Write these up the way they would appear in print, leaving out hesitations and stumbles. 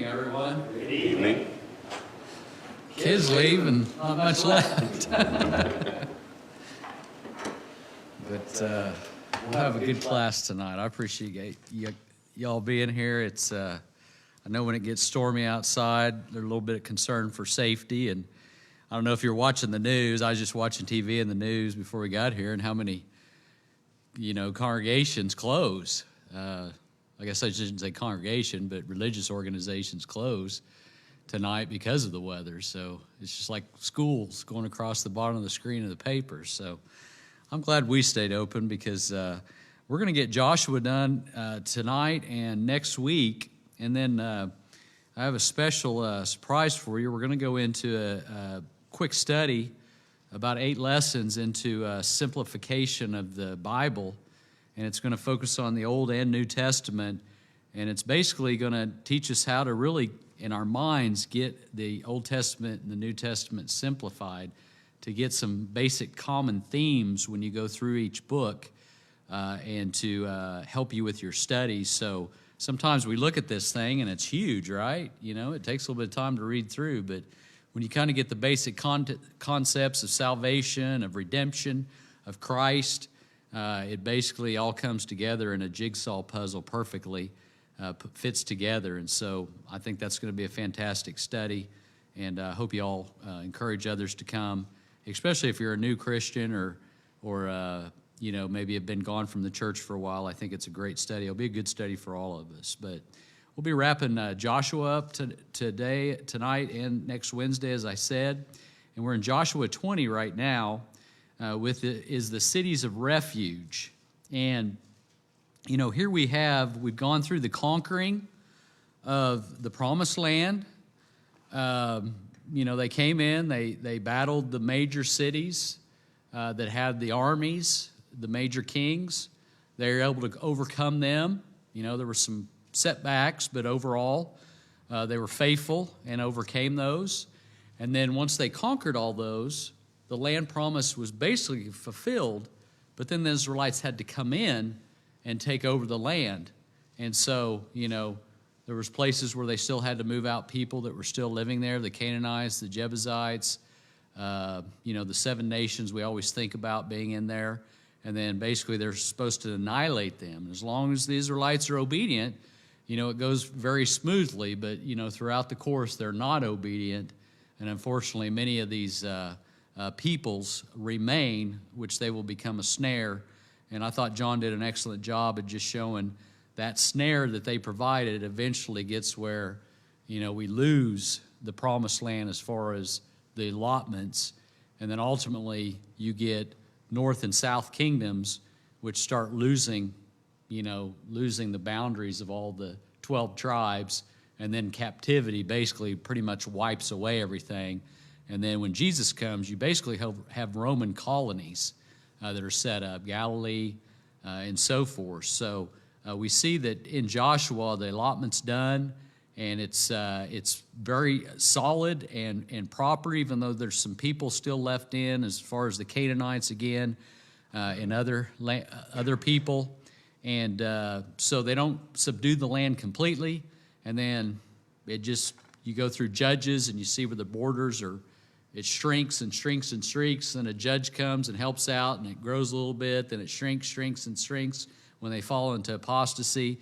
everyone. Good evening. Kids leave and not much left. But we'll have a good class tonight. I appreciate y'all being here. It's I know when it gets stormy outside, they're a little bit concerned for safety. And I don't know if you're watching the news. I was just watching TV and the news before we got here, and how many, congregations close. I guess I shouldn't say congregation, but religious organizations close tonight because of the weather. So it's just like schools going across the bottom of the screen of the papers. So I'm glad we stayed open, because we're going to get Joshua done tonight and next week. And then I have a special surprise for you. We're going to go into a quick study, about 8 lessons into simplification of the Bible. And it's going to focus on the Old and New Testament. And it's basically going to teach us how to really, in our minds, get the Old Testament and the New Testament simplified, to get some basic common themes when you go through each book, and to help you with your studies. So sometimes we look at this thing and it's huge, right? It takes a little bit of time to read through, but when you kind of get the basic concepts of salvation, of redemption, of Christ, it basically all comes together in a jigsaw puzzle perfectly, fits together. And so I think that's going to be a fantastic study, and I hope you all encourage others to come, especially if you're a new Christian or maybe have been gone from the church for a while. I think it's a great study. It'll be a good study for all of us. But we'll be wrapping Joshua up tonight, and next Wednesday, as I said. And we're in Joshua 20 right now. Is the cities of refuge. And, here we've gone through the conquering of the promised land. They came in, they battled the major cities that had the armies, the major kings. They were able to overcome them. There were some setbacks, but overall, they were faithful and overcame those. And then once they conquered all those, the land promise was basically fulfilled, but then the Israelites had to come in and take over the land. And so, there was places where they still had to move out people that were still living there, the Canaanites, the Jebusites, the 7 nations we always think about being in there. And then basically they're supposed to annihilate them. As long as the Israelites are obedient, it goes very smoothly, but, throughout the course they're not obedient. And unfortunately, many of these peoples remain, which they will become a snare. And I thought John did an excellent job of just showing that snare that they provided eventually gets where, we lose the promised land as far as the allotments. And then ultimately you get north and south kingdoms, which start losing the boundaries of all the 12 tribes. And then captivity basically pretty much wipes away everything. And then when Jesus comes, you basically have Roman colonies that are set up, Galilee and so forth. So we see that in Joshua, the allotment's done, and it's very solid and proper, even though there's some people still left in, as far as the Canaanites again, and other people. And so they don't subdue the land completely. And then you go through Judges, and you see where the borders are. It shrinks and shrinks and shrinks, and a judge comes and helps out, and it grows a little bit, then it shrinks and shrinks when they fall into apostasy.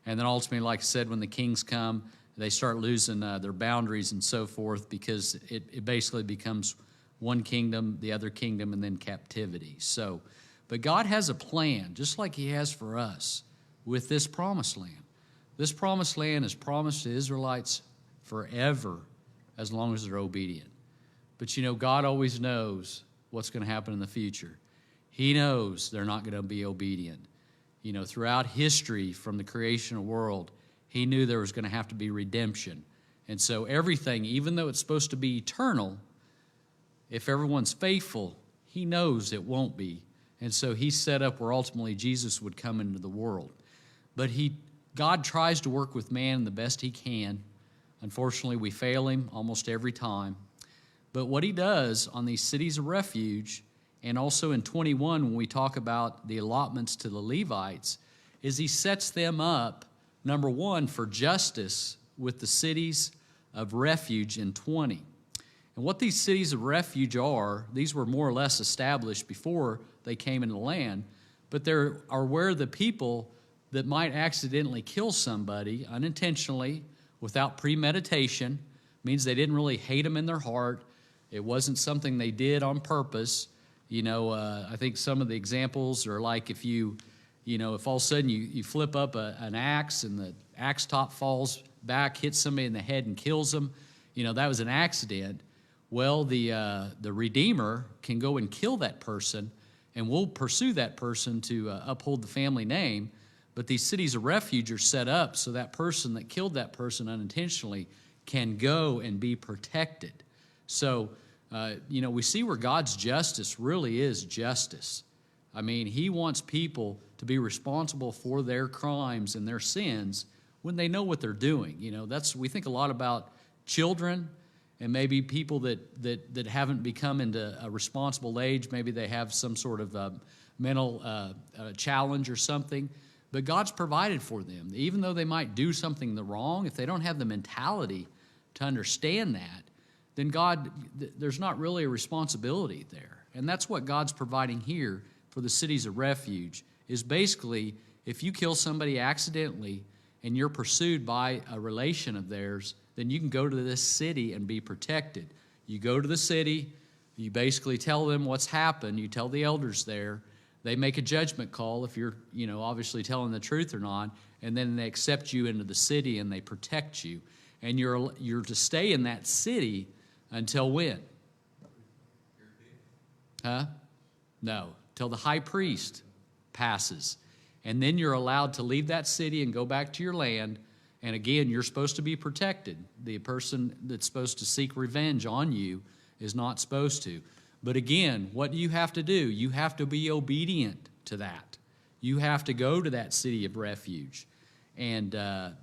And then ultimately, like I said, when the kings come, they start losing their boundaries and so forth, because it basically becomes one kingdom, the other kingdom, and then captivity. So, but God has a plan, just like he has for us with this promised land. This promised land is promised to Israelites forever, as long as they're obedient. But God always knows what's going to happen in the future. He knows they're not going to be obedient. Throughout history, from the creation of the world, he knew there was going to have to be redemption. And so everything, even though it's supposed to be eternal, if everyone's faithful, he knows it won't be. And so he set up where ultimately Jesus would come into the world. But God tries to work with man the best he can. Unfortunately, we fail him almost every time. But what he does on these cities of refuge, and also in 21 when we talk about the allotments to the Levites, is he sets them up, number one, for justice with the cities of refuge in 20. And what these cities of refuge are, these were more or less established before they came into the land, but they are where the people that might accidentally kill somebody unintentionally without premeditation, means they didn't really hate them in their heart. It wasn't something they did on purpose. I think some of the examples are like if if all of a sudden you flip up an axe and the axe top falls back, hits somebody in the head and kills them, that was an accident. Well, the Redeemer can go and kill that person, and we'll pursue that person to uphold the family name. But these cities of refuge are set up so that person that killed that person unintentionally can go and be protected. So, we see where God's justice really is justice. I mean, he wants people to be responsible for their crimes and their sins when they know what they're doing. We think a lot about children and maybe people that haven't become into a responsible age. Maybe they have some sort of mental challenge or something. But God's provided for them. Even though they might do something wrong, if they don't have the mentality to understand that, then there's not really a responsibility there. And that's what God's providing here for the cities of refuge, is basically if you kill somebody accidentally and you're pursued by a relation of theirs, then you can go to this city and be protected. You go to the city, you basically tell them what's happened, you tell the elders there, they make a judgment call if you're, obviously telling the truth or not, and then they accept you into the city and they protect you. And you're to stay in that city until when? Huh? No, till the high priest passes. And then you're allowed to leave that city and go back to your land. And again, you're supposed to be protected. The person that's supposed to seek revenge on you is not supposed to. But again, what do you have to do? You have to be obedient to that. You have to go to that city of refuge and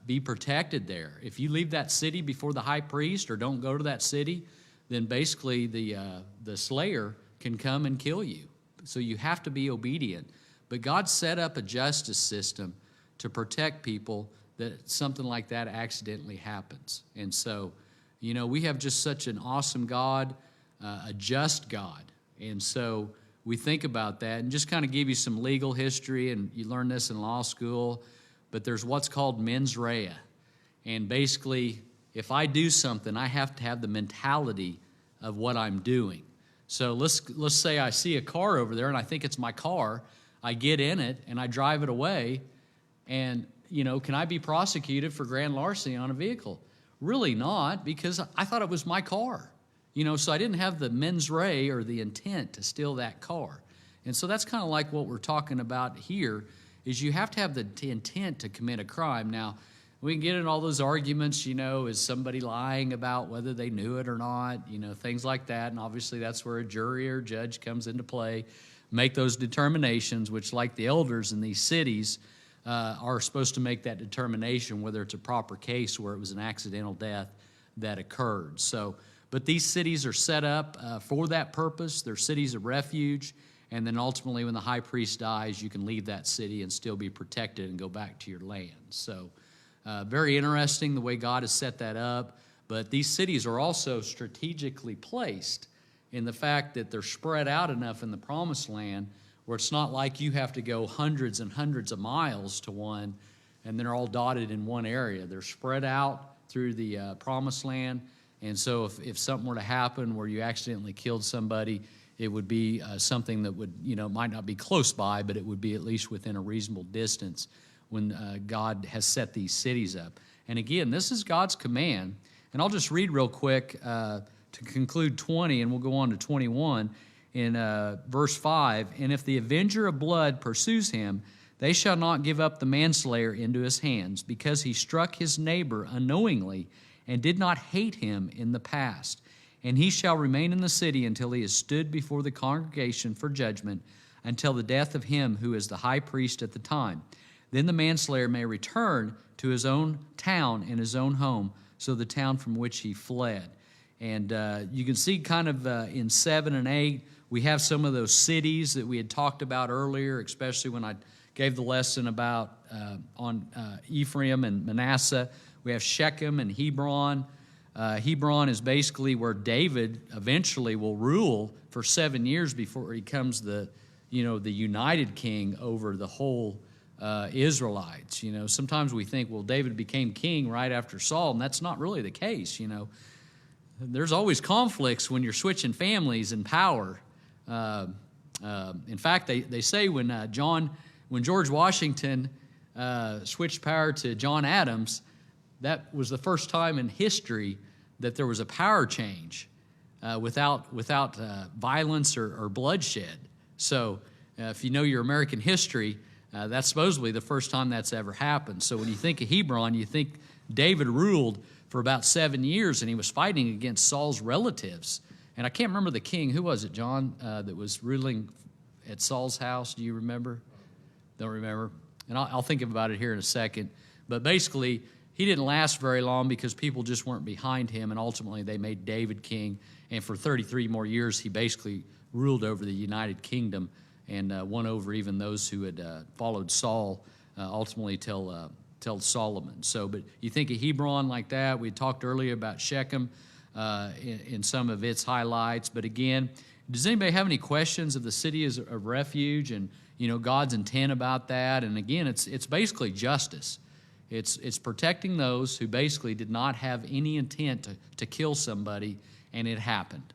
be protected there. If you leave that city before the high priest or don't go to that city, then basically the slayer can come and kill you. So you have to be obedient. But God set up a justice system to protect people that something like that accidentally happens. And so, we have just such an awesome God, a just God. And so we think about that and just kind of give you some legal history, and you learn this in law school, but there's what's called mens rea. And basically, if I do something, I have to have the mentality of what I'm doing. So let's say I see a car over there and I think it's my car. I get in it and I drive it away, and can I be prosecuted for grand larceny on a vehicle? Really not, because I thought it was my car. So I didn't have the mens rea or the intent to steal that car. And so that's kind of like what we're talking about here, is you have to have the intent to commit a crime. Now, we can get in all those arguments, is somebody lying about whether they knew it or not, things like that. And obviously that's where a jury or judge comes into play, make those determinations, which, like the elders in these cities, are supposed to make that determination whether it's a proper case where it was an accidental death that occurred. But these cities are set up for that purpose. They're cities of refuge. And then ultimately when the high priest dies, you can leave that city and still be protected and go back to your land. So very interesting the way God has set that up. But these cities are also strategically placed in the fact that they're spread out enough in the promised land where it's not like you have to go hundreds and hundreds of miles to one and they're all dotted in one area. They're spread out through the promised land. And so if something were to happen where you accidentally killed somebody, it would be something that would, might not be close by, but it would be at least within a reasonable distance when God has set these cities up. And again, this is God's command. And I'll just read real quick to conclude 20, and we'll go on to 21 in verse 5. And if the avenger of blood pursues him, they shall not give up the manslayer into his hands, because he struck his neighbor unknowingly and did not hate him in the past. And he shall remain in the city until he has stood before the congregation for judgment, until the death of him who is the high priest at the time. Then the manslayer may return to his own town and his own home, so the town from which he fled. And you can see kind of in 7 and 8, we have some of those cities that we had talked about earlier, especially when I gave the lesson about on Ephraim and Manasseh. We have Shechem and Hebron. Hebron is basically where David eventually will rule for 7 years before he becomes the united king over the whole Israelites. Sometimes we think, well, David became king right after Saul, and that's not really the case. There's always conflicts when you're switching families and power. In fact, they say when George Washington switched power to John Adams, that was the first time in history that there was a power change without violence or bloodshed. So if you know your American history, that's supposedly the first time that's ever happened. So when you think of Hebron, you think David ruled for about 7 years, and he was fighting against Saul's relatives. And I can't remember the king. Who was it, John, that was ruling at Saul's house? Do you remember? Don't remember? And I'll think about it here in a second. But basically, he didn't last very long because people just weren't behind him, and ultimately they made David king. And for 33 more years, he basically ruled over the United Kingdom and won over even those who had followed Saul, ultimately till Solomon. So, but you think of Hebron like that. We talked earlier about Shechem in some of its highlights. But again, does anybody have any questions of the city as a refuge and God's intent about that? And again, it's basically justice. It's protecting those who basically did not have any intent to kill somebody, and it happened.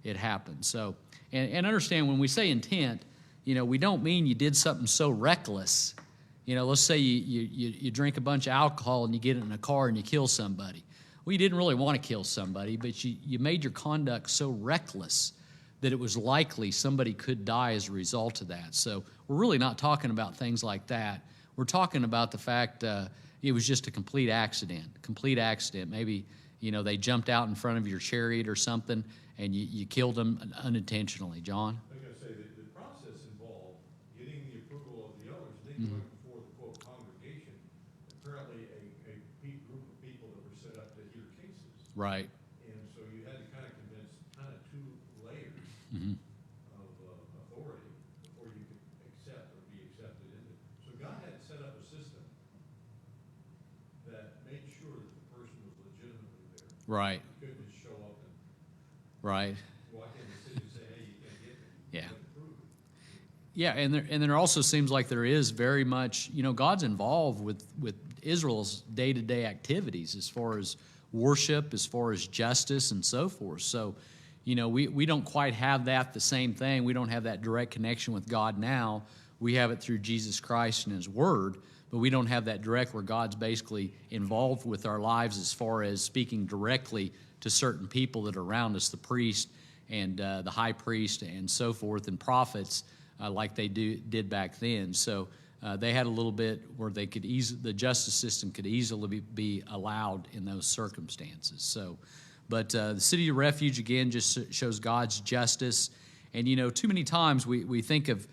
It happened. So, and understand when we say intent, we don't mean you did something so reckless. Let's say you drink a bunch of alcohol and you get in a car and you kill somebody. Well, you didn't really want to kill somebody, but you made your conduct so reckless that it was likely somebody could die as a result of that. So we're really not talking about things like that. We're talking about the fact it was just a complete accident. Maybe, they jumped out in front of your chariot or something, and you killed them unintentionally. John? I was going to say that the process involved getting the approval of the elders, and then going before the, quote, congregation, apparently a group of people that were set up to hear cases. Right. And so you had to kind of convince kind of two layers of authority before you could accept or be accepted into it. So God had set up a system that made sure that the person was legitimately there. Right. You couldn't just show up and Right. walk in the city and say, hey, you can't get me. Yeah. You have to prove it. Yeah, and there also seems like there is very much, God's involved with Israel's day-to-day activities as far as worship, as far as justice, and so forth. So, we don't quite have that the same thing. We don't have that direct connection with God now. We have it through Jesus Christ and His Word, but we don't have that direct where God's basically involved with our lives as far as speaking directly to certain people that are around us, the priest and the high priest and so forth, and prophets like they did back then. So they had a little bit where they could the justice system could easily be allowed in those circumstances. So, but the city of refuge again just shows God's justice. And too many times we think of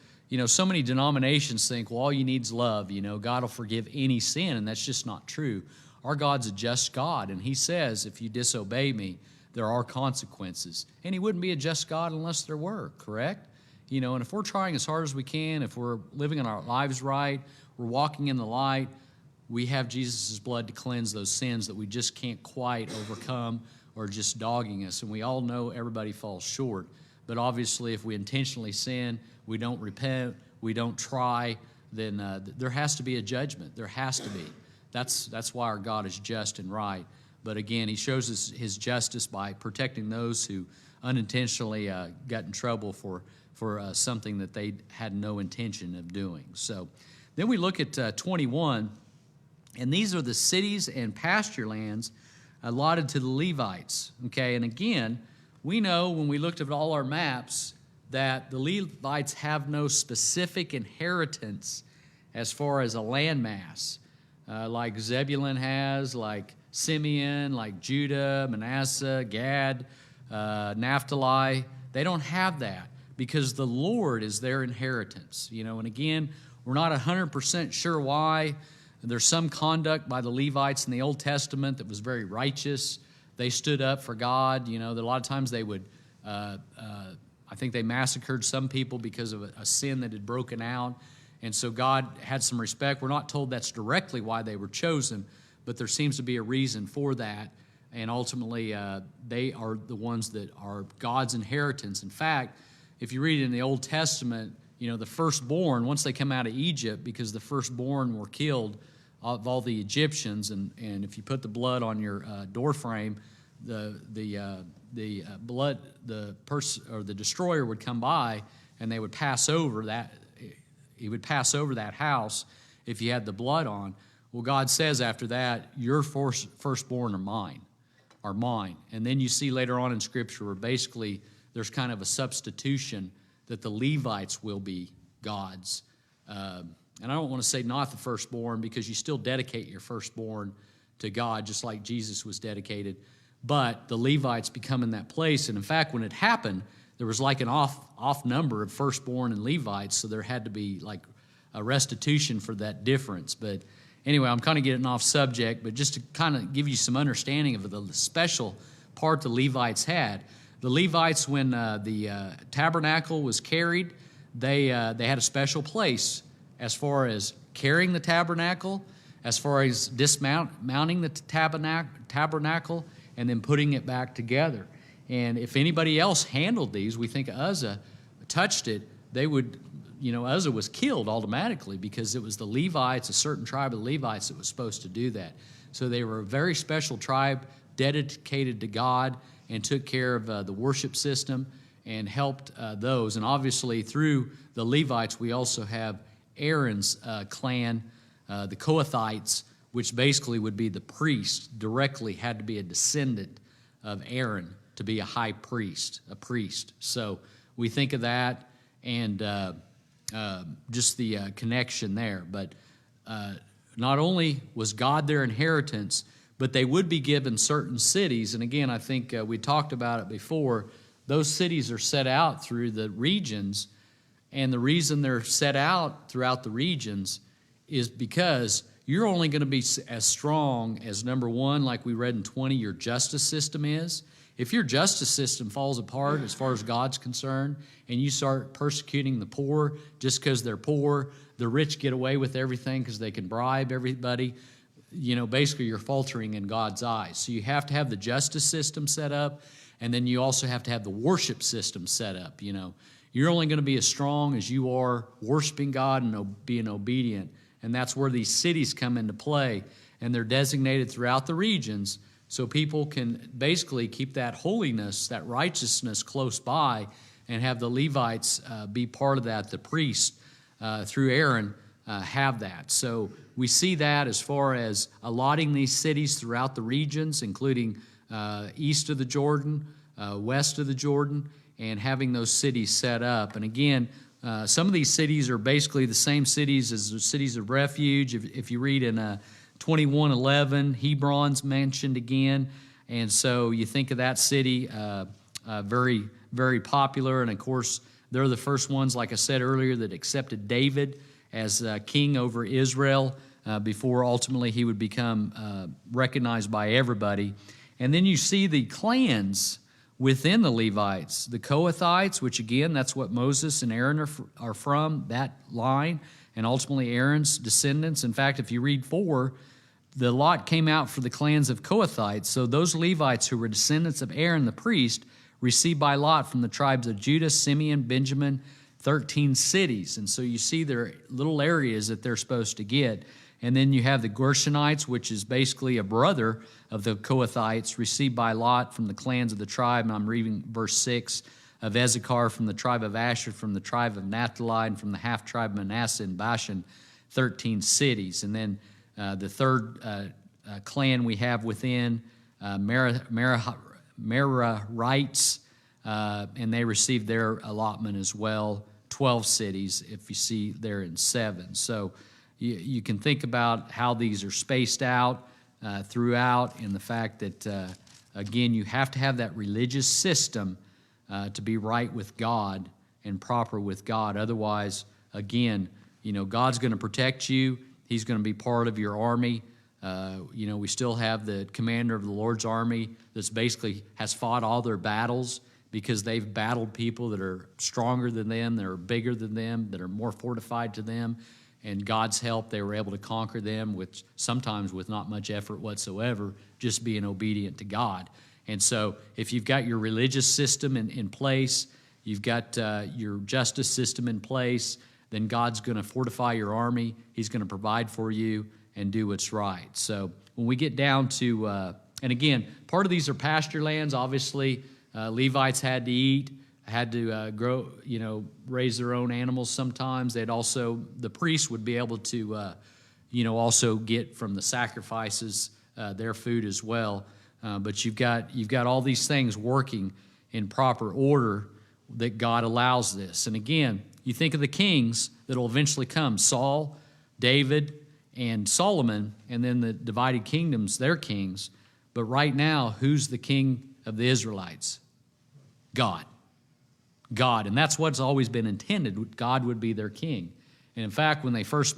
so many denominations think, well, all you need is love. God will forgive any sin, and that's just not true. Our God's a just God, and He says if you disobey me, there are consequences. And He wouldn't be a just God unless there were, correct? And if we're trying as hard as we can, if we're living our lives right, we're walking in the light, we have Jesus' blood to cleanse those sins that we just can't quite overcome or just dogging us. And we all know everybody falls short. But obviously, if we intentionally sin, we don't repent, we don't try, then there has to be a judgment. There has to be. That's why our God is just and right. But again, He shows us His justice by protecting those who unintentionally got in trouble for something that they had no intention of doing. So then we look at 21, and these are the cities and pasture lands allotted to the Levites. Okay, and again, we know when we looked at all our maps that the Levites have no specific inheritance as far as a landmass, like Zebulun has, like Simeon, like Judah, Manasseh, Gad, Naphtali. They don't have that because the Lord is their inheritance. And again, we're not 100% sure why. There's some conduct by the Levites in the Old Testament that was very righteous. They stood up for God. That a lot of times they would, I think they massacred some people because of a sin that had broken out. And so God had some respect. We're not told that's directly why they were chosen, but there seems to be a reason for that. And ultimately, they are the ones that are God's inheritance. In fact, if you read in the Old Testament, the firstborn, once they come out of Egypt, because the firstborn were killed of all the Egyptians, and if you put the blood on your door frame, the blood, the person or the destroyer would come by, and they would pass over that. He would pass over that house if you had the blood on. Well, God says after that, your firstborn are mine. And then you see later on in Scripture where basically there's kind of a substitution that the Levites will be God's. And I don't want to say not the firstborn, because you still dedicate your firstborn to God, just like Jesus was dedicated. But the Levites become in that place. And in fact, when it happened, there was like an off number of firstborn and Levites, so there had to be like a restitution for that difference. But anyway, I'm kind of getting off subject, but just to kind of give you some understanding of the special part the Levites had. The Levites, when the tabernacle was carried, they had a special place as far as carrying the tabernacle, as far as mounting the tabernacle, and then putting it back together. And if anybody else handled these, we think Uzzah touched it, they would, Uzzah was killed automatically, because it was the Levites, a certain tribe of the Levites, that was supposed to do that. So they were a very special tribe, dedicated to God, and took care of the worship system and helped those. And obviously through the Levites, we also have Aaron's clan, the Kohathites, which basically would be the priest, directly had to be a descendant of Aaron to be a high priest, a priest. So we think of that and just the connection there. But not only was God their inheritance, but they would be given certain cities. And again, I think we talked about it before. Those cities are set out through the regions. And the reason they're set out throughout the regions is because you're only going to be as strong as, number one, like we read in 20, your justice system is. If your justice system falls apart as far as God's concerned, and you start persecuting the poor just because they're poor, the rich get away with everything because they can bribe everybody, basically you're faltering in God's eyes. So you have to have the justice system set up, and then you also have to have the worship system set up. You're only going to be as strong as you are worshiping God and being obedient. And that's where these cities come into play. And they're designated throughout the regions so people can basically keep that holiness, that righteousness close by, and have the Levites be part of that. The priests, through Aaron, have that. So we see that as far as allotting these cities throughout the regions, including east of the Jordan, west of the Jordan, and having those cities set up. And again, some of these cities are basically the same cities as the cities of refuge. If you read in 21:11, Hebron's mentioned again. And so you think of that city, very, very popular. And of course, they're the first ones, like I said earlier, that accepted David as king over Israel before ultimately he would become recognized by everybody. And then you see the clans within the Levites, the Kohathites, which again, that's what Moses and Aaron are from, that line, and ultimately Aaron's descendants. In fact, if you read 4, the lot came out for the clans of Kohathites. So those Levites who were descendants of Aaron the priest received by lot from the tribes of Judah, Simeon, Benjamin, 13 cities. And so you see their little areas that they're supposed to get. And then you have the Gershonites, which is basically a brother of the Kohathites, received by lot from the clans of the tribe. And I'm reading verse 6 of Issachar, from the tribe of Asher, from the tribe of Naphtali, and from the half-tribe of Manasseh and Bashan, 13 cities. And then the third clan we have within, Merarites, and they received their allotment as well, 12 cities, if you see there in 7. So you can think about how these are spaced out throughout, and the fact that, again, you have to have that religious system to be right with God and proper with God. Otherwise, again, God's going to protect you. He's going to be part of your army. We still have the commander of the Lord's army that's basically has fought all their battles because they've battled people that are stronger than them, that are bigger than them, that are more fortified to them. and God's help, they were able to conquer them, which sometimes with not much effort whatsoever, just being obedient to God. And so if you've got your religious system in place, you've got your justice system in place, then God's going to fortify your army. He's going to provide for you and do what's right. So when we get down to, and again, part of these are pasture lands. Obviously, Levites had to eat, had to grow, raise their own animals sometimes. They'd also, the priests would be able to, also get from the sacrifices their food as well. But you've got all these things working in proper order that God allows this. And again, you think of the kings that will eventually come, Saul, David, and Solomon, and then the divided kingdoms, their kings. But right now, who's the king of the Israelites? God. God. And that's what's always been intended. God would be their king. And in fact, when they first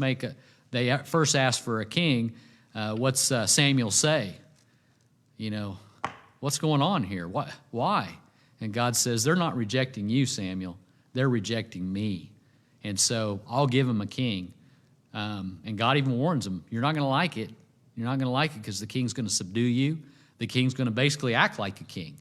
ask for a king, what's Samuel say? What's going on here? Why? And God says, they're not rejecting you, Samuel. They're rejecting me. And so I'll give them a king. And God even warns them, you're not going to like it. You're not going to like it because the king's going to subdue you. The king's going to basically act like a king.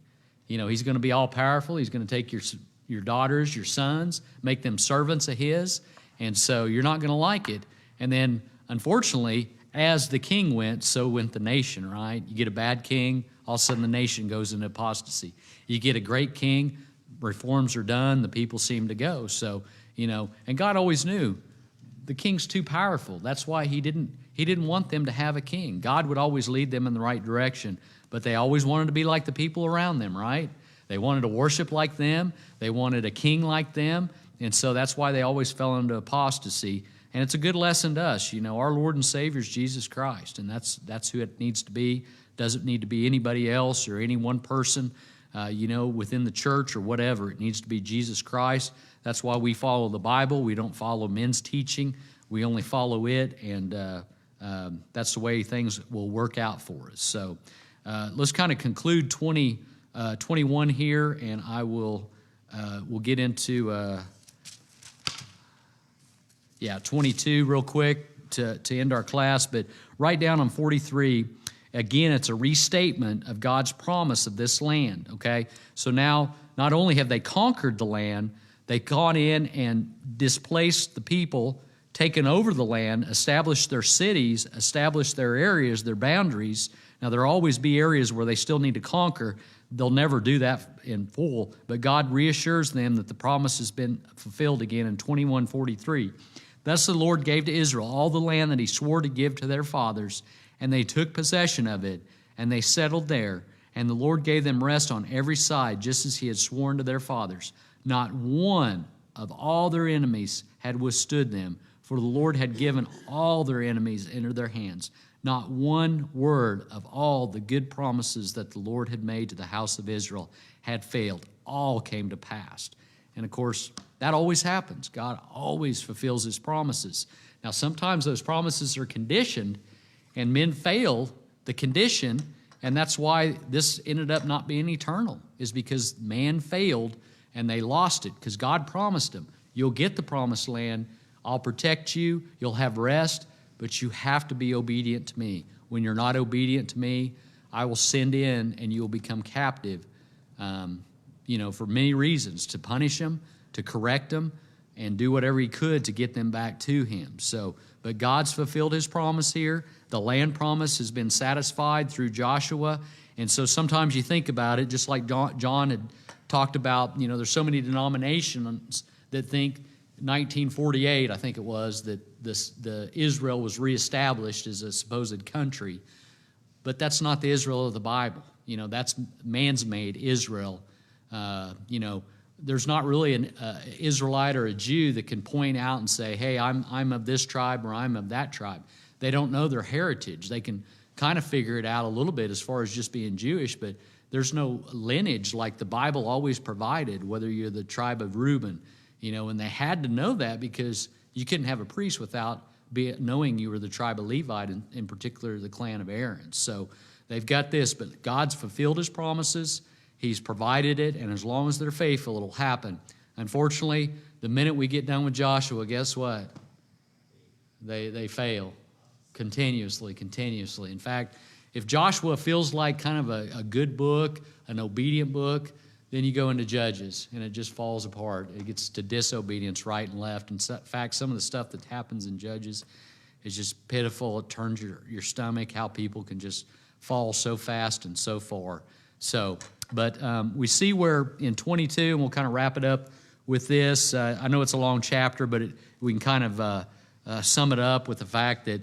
He's going to be all powerful. He's going to take your daughters, your sons, make them servants of his. And so you're not going to like it. And then, unfortunately, as the king went, so went the nation, right? You get a bad king, all of a sudden the nation goes into apostasy. You get a great king, reforms are done, the people seem to go. So, and God always knew the king's too powerful. That's why he didn't want them to have a king. God would always lead them in the right direction, but they always wanted to be like the people around them, right? They wanted to worship like them. They wanted a king like them. And so that's why they always fell into apostasy. And it's a good lesson to us. Our Lord and Savior is Jesus Christ, and that's who it needs to be. Doesn't need to be anybody else or any one person, within the church or whatever. It needs to be Jesus Christ. That's why we follow the Bible. We don't follow men's teaching. We only follow it, and that's the way things will work out for us. So let's kind of conclude 21 here, and we'll get into 22 real quick to end our class. But right down on 43, again, it's a restatement of God's promise of this land, okay? So now, not only have they conquered the land, they've gone in and displaced the people, taken over the land, established their cities, established their areas, their boundaries. Now, there'll always be areas where they still need to conquer. They'll never do that in full, but God reassures them that the promise has been fulfilled again in 21:43. Thus the Lord gave to Israel all the land that he swore to give to their fathers, and they took possession of it, and they settled there. And the Lord gave them rest on every side, just as he had sworn to their fathers. Not one of all their enemies had withstood them, for the Lord had given all their enemies into their hands. Not one word of all the good promises that the Lord had made to the house of Israel had failed. All came to pass. And of course, that always happens. God always fulfills his promises. Now, sometimes those promises are conditioned, and men fail the condition, and that's why this ended up not being eternal, is because man failed and they lost it, because God promised them, you'll get the promised land, I'll protect you, you'll have rest, but you have to be obedient to me. When you're not obedient to me, I will send in and you will become captive, for many reasons, to punish them, to correct them, and do whatever he could to get them back to him. So, but God's fulfilled his promise here. The land promise has been satisfied through Joshua. And so sometimes you think about it, just like John had talked about, there's so many denominations that think 1948, I think it was, that the Israel was reestablished as a supposed country. But that's not the Israel of the Bible. That's man's made Israel. There's not really an Israelite or a Jew that can point out and say, hey, I'm of this tribe or I'm of that tribe. They don't know their heritage. They can kind of figure it out a little bit as far as just being Jewish, but there's no lineage like the Bible always provided, whether you're the tribe of Reuben, and they had to know that because you couldn't have a priest without knowing you were the tribe of Levi, in particular the clan of Aaron. So they've got this, but God's fulfilled his promises. He's provided it, and as long as they're faithful, it'll happen. Unfortunately, the minute we get done with Joshua, guess what? They fail continuously. In fact, if Joshua feels like kind of a good book, an obedient book, then you go into Judges, and it just falls apart. It gets to disobedience right and left. In fact, some of the stuff that happens in Judges is just pitiful. It turns your stomach, how people can just fall so fast and so far. But we see where in 22, and we'll kind of wrap it up with this. I know it's a long chapter, but we can kind of sum it up with the fact that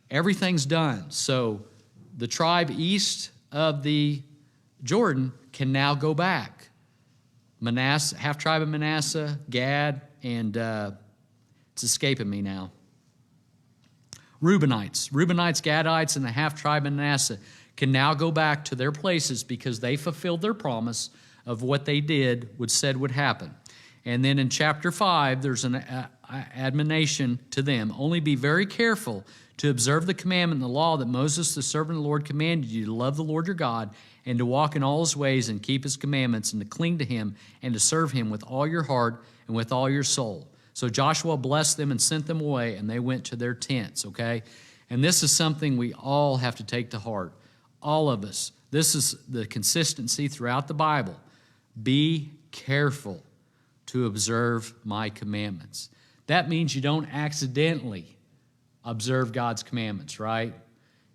everything's done. So the tribe east of the Jordan can now go back. Manasseh, half tribe of Manasseh, Gad, and it's escaping me now. Reubenites, Gadites, and the half tribe of Manasseh can now go back to their places because they fulfilled their promise of what they said would happen. And then in chapter 5, there's an admonition to them. Only be very careful to observe the commandment and the law that Moses, the servant of the Lord, commanded you, to love the Lord your God and to walk in all his ways and keep his commandments and to cling to him and to serve him with all your heart and with all your soul. So Joshua blessed them and sent them away, and they went to their tents, okay? And this is something we all have to take to heart, all of us. This is the consistency throughout the Bible. Be careful to observe my commandments. That means you don't accidentally observe God's commandments, right?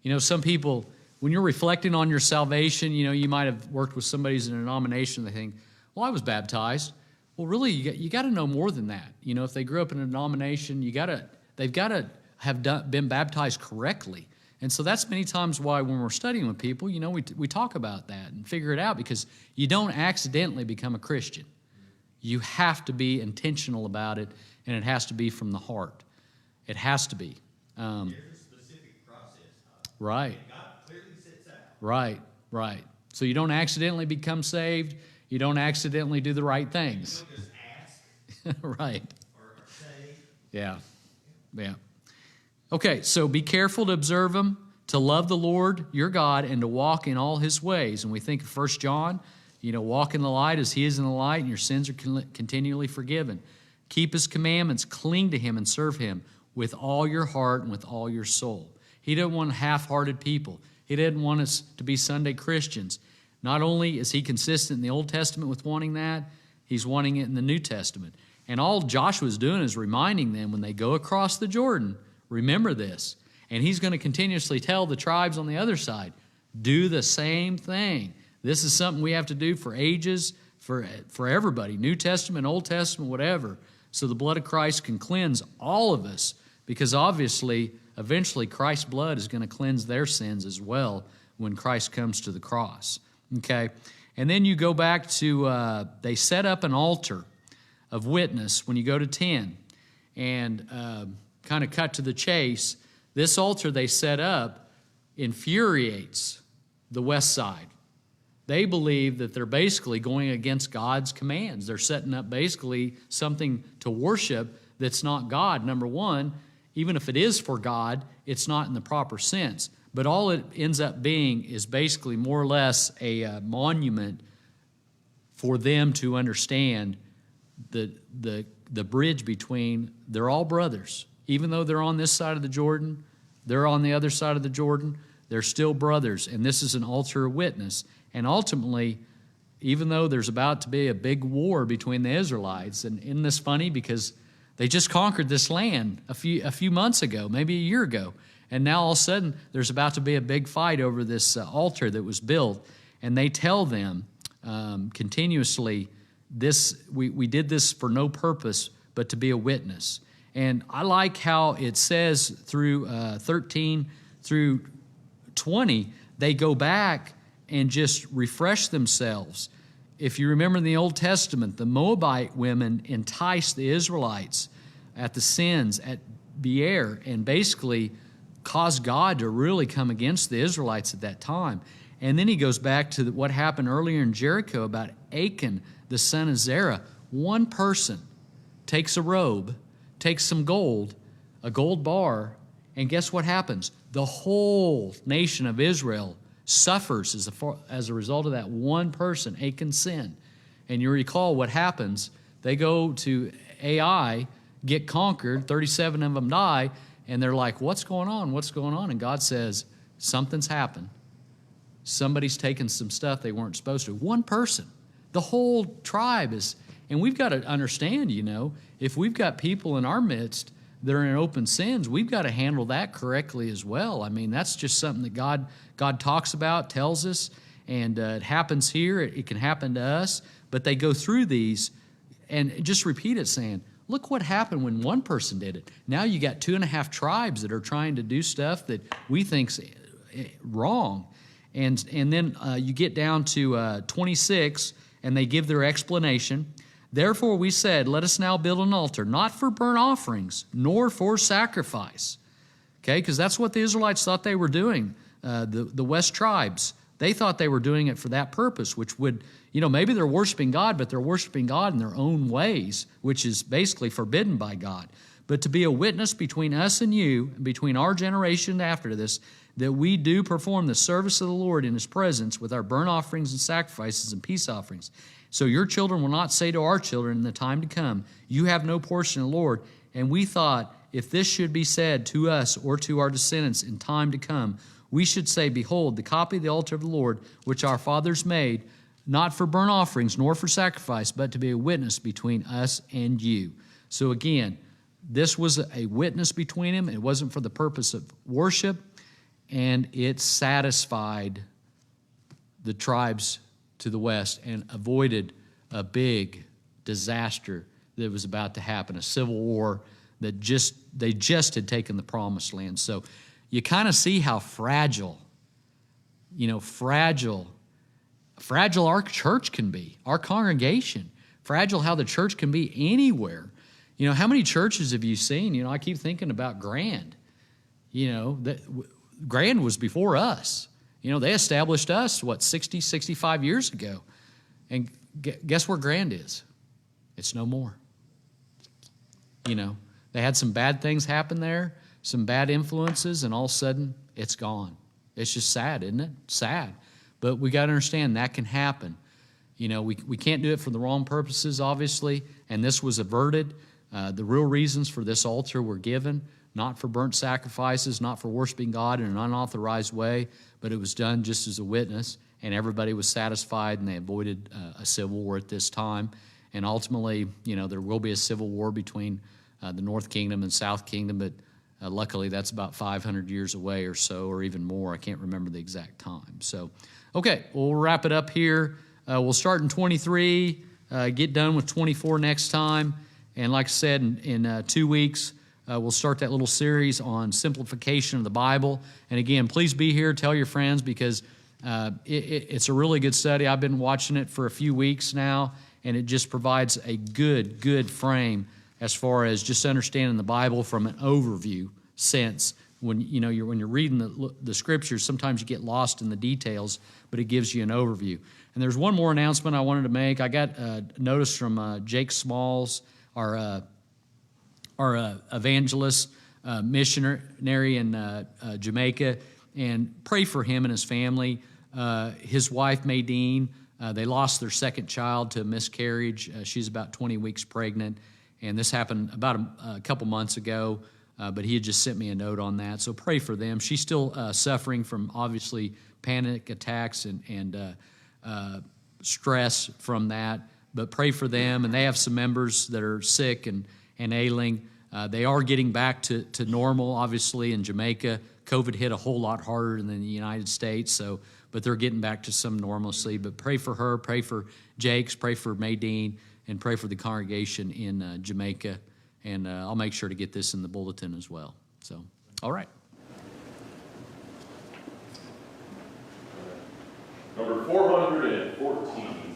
You know, some people, when you're reflecting on your salvation, you know, you might have worked with somebody who's in a denomination, they think, well, I was baptized. Well, really, you got to know more than that. You know, if they grew up in a denomination, they've got to have been baptized correctly. And so that's many times why when we're studying with people, you know, we talk about that and figure it out, because you don't accidentally become a Christian. You have to be intentional about it, and it has to be from the heart. It has to be. There's a specific process. Right. And God clearly sets out. Right. So you don't accidentally become saved. You don't accidentally do the right things. You don't just ask. Right. Or say. Yeah. Okay, so be careful to observe them, to love the Lord your God, and to walk in all his ways. And we think of 1 John, you know, walk in the light as he is in the light, and your sins are continually forgiven. Keep his commandments, cling to him, and serve him with all your heart and with all your soul. He doesn't want half-hearted people. He didn't want us to be Sunday Christians. Not only is he consistent in the Old Testament with wanting that, he's wanting it in the New Testament. And all Joshua's doing is reminding them when they go across the Jordan, remember this. And he's going to continuously tell the tribes on the other side, do the same thing. This is something we have to do for ages, for everybody, New Testament, Old Testament, whatever, so the blood of Christ can cleanse all of us, because obviously, eventually, Christ's blood is going to cleanse their sins as well when Christ comes to the cross. Okay? And then you go back to, they set up an altar of witness when you go to 10. And kind of cut to the chase, this altar they set up infuriates the west side. They believe that they're basically going against God's commands. They're setting up basically something to worship that's not God. Number one, even if it is for God, it's not in the proper sense. But all it ends up being is basically more or less a monument for them to understand the bridge between, they're all brothers. Even though they're on this side of the Jordan, they're on the other side of the Jordan, they're still brothers. And this is an altar of witness. And ultimately, even though there's about to be a big war between the Israelites, and isn't this funny, because they just conquered this land a few months ago, maybe a year ago. And now all of a sudden, there's about to be a big fight over this altar that was built. And they tell them continuously, we did this for no purpose but to be a witness. And I like how it says through 13 through 20, they go back and just refresh themselves. If you remember in the Old Testament, the Moabite women enticed the Israelites at the sins at Beer and basically caused God to really come against the Israelites at that time. And then he goes back to what happened earlier in Jericho about Achan, the son of Zerah. One person takes a robe, takes some gold, a gold bar, and guess what happens? The whole nation of Israel suffers as a result of that one person, Achan's sin. And you recall what happens. They go to Ai get conquered. 37 of them die, and they're like, what's going on? What's going on? And God says, something's happened. Somebody's taken some stuff they weren't supposed to. One person. The whole tribe is, and we've got to understand, if we've got people in our midst that are in open sins, we've got to handle that correctly as well. I mean, that's just something that God talks about, tells us, and it happens here. It can happen to us, but they go through these and just repeat it saying, look what happened when one person did it. Now you got 2.5 tribes that are trying to do stuff that we think's wrong. And then you get down to 26, and they give their explanation. Therefore we said, let us now build an altar, not for burnt offerings, nor for sacrifice. Okay, because that's what the Israelites thought they were doing, the West tribes. They thought they were doing it for that purpose, which would, maybe they're worshiping God, but they're worshiping God in their own ways, which is basically forbidden by God. But to be a witness between us and you, between our generation after this, that we do perform the service of the Lord in His presence with our burnt offerings and sacrifices and peace offerings. So your children will not say to our children in the time to come, you have no portion in the Lord. And we thought, if this should be said to us or to our descendants in time to come, we should say, behold, the copy of the altar of the Lord, which our fathers made, not for burnt offerings nor for sacrifice, but to be a witness between us and you. So again, this was a witness between them. It wasn't for the purpose of worship, and it satisfied the tribes to the west and avoided a big disaster that was about to happen, a civil war that they just had taken the promised land. So you kind of see how fragile our church can be, our congregation, fragile how the church can be anywhere. How many churches have you seen? I keep thinking about Grand. Grand was before us. They established us, 60, 65 years ago. And guess where Grand is? It's no more. They had some bad things happen there, some bad influences, and all of a sudden, it's gone. It's just sad, isn't it? Sad. But we got to understand that can happen. We can't do it for the wrong purposes, obviously, and this was averted. The real reasons for this altar were given, not for burnt sacrifices, not for worshiping God in an unauthorized way, but it was done just as a witness, and everybody was satisfied, and they avoided a civil war at this time. And ultimately, there will be a civil war between the North Kingdom and South Kingdom, but luckily that's about 500 years away or so, or even more. I can't remember the exact time. So, okay, we'll wrap it up here. We'll start in 23, get done with 24 next time. And like I said, in 2 weeks, we'll start that little series on simplification of the Bible. And again, please be here. Tell your friends, because it's a really good study. I've been watching it for a few weeks now, and it just provides a good frame as far as just understanding the Bible from an overview sense. When you're reading the scriptures, sometimes you get lost in the details, but it gives you an overview. And there's one more announcement I wanted to make. I got a notice from Jake Smalls, our evangelist, missionary in Jamaica, and pray for him and his family. His wife, Maydeen, they lost their second child to a miscarriage. She's about 20 weeks pregnant, and this happened about a couple months ago, but he had just sent me a note on that. So pray for them. She's still suffering from, obviously, panic attacks and stress from that, but pray for them. And they have some members that are sick and ailing. They are getting back to normal, obviously, in Jamaica. COVID hit a whole lot harder than the United States, but they're getting back to some normalcy. But pray for her, pray for Jakes, pray for Maydeen, and pray for the congregation in Jamaica. And I'll make sure to get this in the bulletin as well. So, all right. Number 414.